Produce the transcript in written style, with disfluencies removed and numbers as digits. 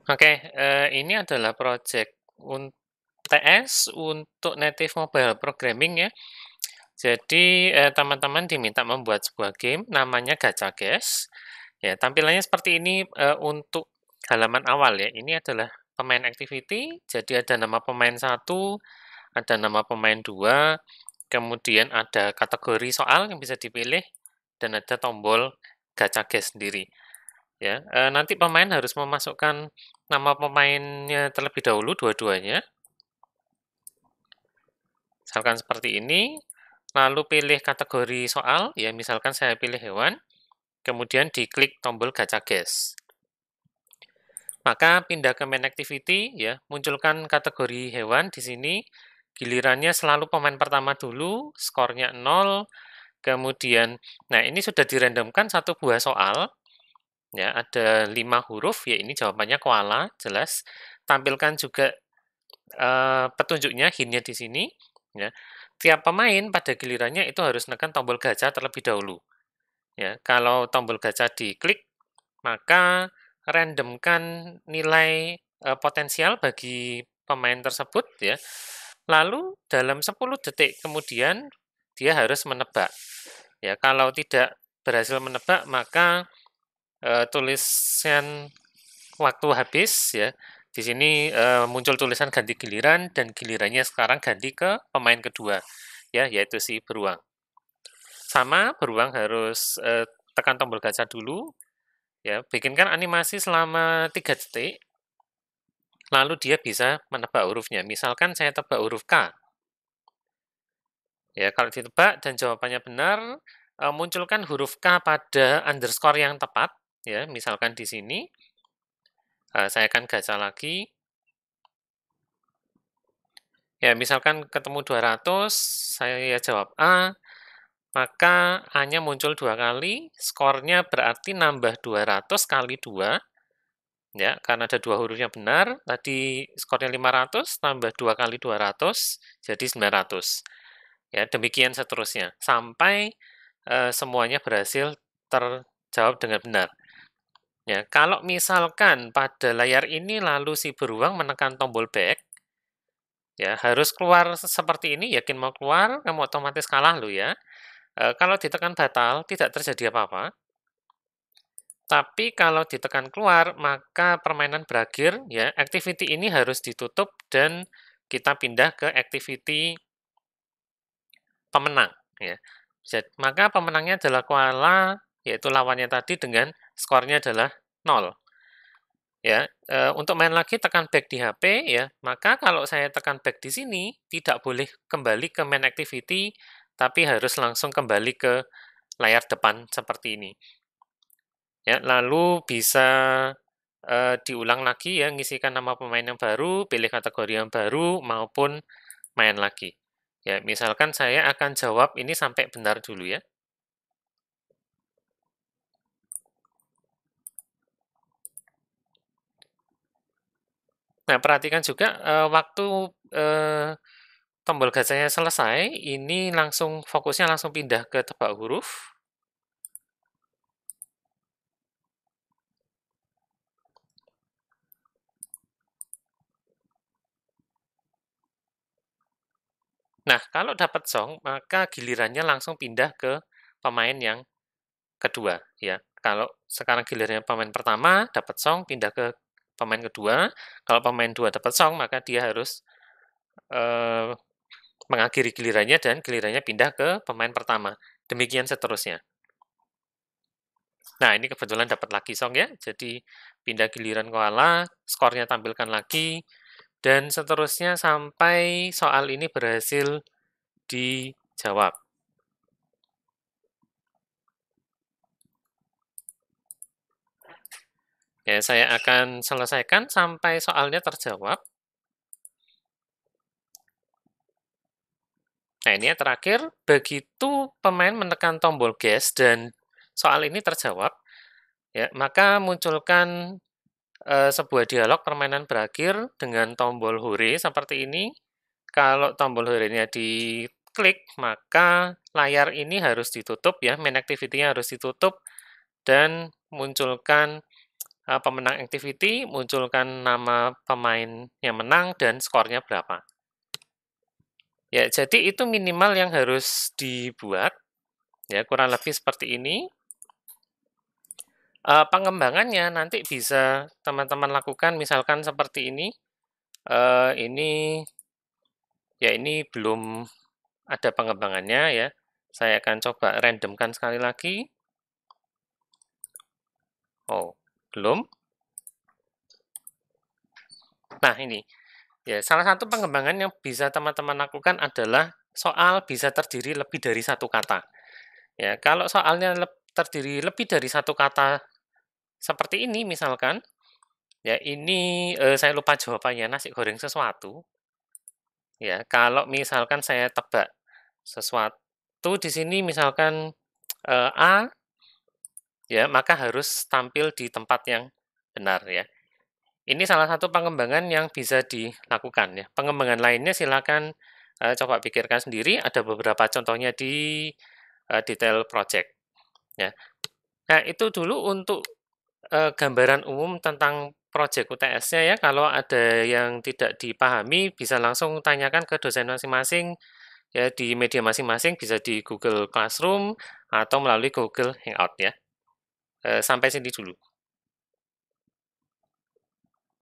Oke, ini adalah project TS untuk native mobile programming ya. Jadi, teman-teman diminta membuat sebuah game namanya GachaGuess. Ya, tampilannya seperti ini, untuk halaman awal ya. Ini adalah pemain activity, jadi ada nama pemain satu, ada nama pemain 2, kemudian ada kategori soal yang bisa dipilih, dan ada tombol GachaGuess sendiri. Ya, nanti pemain harus memasukkan nama pemainnya terlebih dahulu dua-duanya. Misalkan seperti ini, lalu pilih kategori soal, ya misalkan saya pilih hewan, kemudian diklik tombol GachaGuess. Maka pindah ke main activity, ya, munculkan kategori hewan di sini, gilirannya selalu pemain pertama dulu, skornya 0, kemudian, nah ini sudah dirandomkan satu buah soal, ya, ada 5 huruf, ya ini jawabannya koala, jelas. Tampilkan juga petunjuknya, hint-nya di sini, ya. Tiap pemain pada gilirannya itu harus menekan tombol gacha terlebih dahulu. Ya, kalau tombol gacha diklik, maka randomkan nilai potensial bagi pemain tersebut ya. Lalu dalam 10 detik kemudian dia harus menebak. Ya, kalau tidak berhasil menebak maka tulisan waktu habis ya. Di sini muncul tulisan ganti giliran dan gilirannya sekarang ganti ke pemain kedua ya, yaitu si beruang. Sama, beruang harus tekan tombol gacha dulu ya, bikinkan animasi selama 3 detik. Lalu dia bisa menebak hurufnya. Misalkan saya tebak huruf K. Ya, kalau ditebak dan jawabannya benar, munculkan huruf K pada underscore yang tepat ya, misalkan di sini. Saya akan gacha lagi. Ya, misalkan ketemu 200, saya jawab A, maka A-nya muncul 2 kali, skornya berarti nambah 200 kali 2, ya, karena ada 2 hurufnya benar, tadi skornya 500, tambah 2 kali 200, jadi 900. Ya, demikian seterusnya, sampai semuanya berhasil terjawab dengan benar. Ya, kalau misalkan pada layar ini lalu si beruang menekan tombol back, ya, harus keluar seperti ini, yakin mau keluar, kamu otomatis kalah lo ya. Kalau ditekan batal, tidak terjadi apa-apa. Tapi kalau ditekan keluar, maka permainan berakhir, ya. Activity ini harus ditutup dan kita pindah ke activity pemenang, ya. Maka pemenangnya adalah koala, yaitu lawannya tadi dengan skornya adalah 0. Ya, untuk main lagi tekan back di HP ya, maka kalau saya tekan back di sini, tidak boleh kembali ke main activity, tapi harus langsung kembali ke layar depan seperti ini. Ya, lalu bisa diulang lagi ya, ngisikan nama pemain yang baru, pilih kategori yang baru, maupun main lagi. Ya, misalkan saya akan jawab ini sampai benar dulu ya. Nah, perhatikan juga waktu tombol gacanya selesai, ini langsung fokusnya langsung pindah ke tebak huruf. Nah, kalau dapat song, maka gilirannya langsung pindah ke pemain yang kedua, ya. Kalau sekarang gilirannya pemain pertama dapat song, pindah ke pemain kedua. Kalau pemain dua dapat song, maka dia harus mengakhiri gilirannya dan gilirannya pindah ke pemain pertama. Demikian seterusnya. Nah, ini kebetulan dapat lagi song ya. Jadi pindah giliran koala, skornya tampilkan lagi, dan seterusnya sampai soal ini berhasil dijawab. Ya, saya akan selesaikan sampai soalnya terjawab. Nah, ini yang terakhir, begitu pemain menekan tombol guess dan soal ini terjawab, ya, maka munculkan sebuah dialog permainan berakhir dengan tombol hore seperti ini. Kalau tombol hore-nya diklik, maka layar ini harus ditutup ya, main activity-nya harus ditutup dan munculkan pemenang activity, munculkan nama pemain yang menang dan skornya berapa. Ya, jadi itu minimal yang harus dibuat. Ya, kurang lebih seperti ini. Pengembangannya nanti bisa teman-teman lakukan misalkan seperti ini. Ini belum ada pengembangannya ya. Saya akan coba randomkan sekali lagi. Oh, belum. Nah, ini. Ya, salah satu pengembangan yang bisa teman-teman lakukan adalah soal bisa terdiri lebih dari satu kata. Ya, kalau soalnya terdiri lebih dari satu kata seperti ini misalkan, ya ini saya lupa jawabannya, nasi goreng sesuatu. Ya, kalau misalkan saya tebak sesuatu di sini misalkan A, ya maka harus tampil di tempat yang benar ya. Ini salah satu pengembangan yang bisa dilakukan ya. Pengembangan lainnya silakan coba pikirkan sendiri. Ada beberapa contohnya di detail project ya. Nah, itu dulu untuk gambaran umum tentang project UTS-nya ya. Kalau ada yang tidak dipahami bisa langsung tanyakan ke dosen masing-masing ya di media masing-masing, bisa di Google Classroom atau melalui Google Hangout ya. Sampai sini dulu.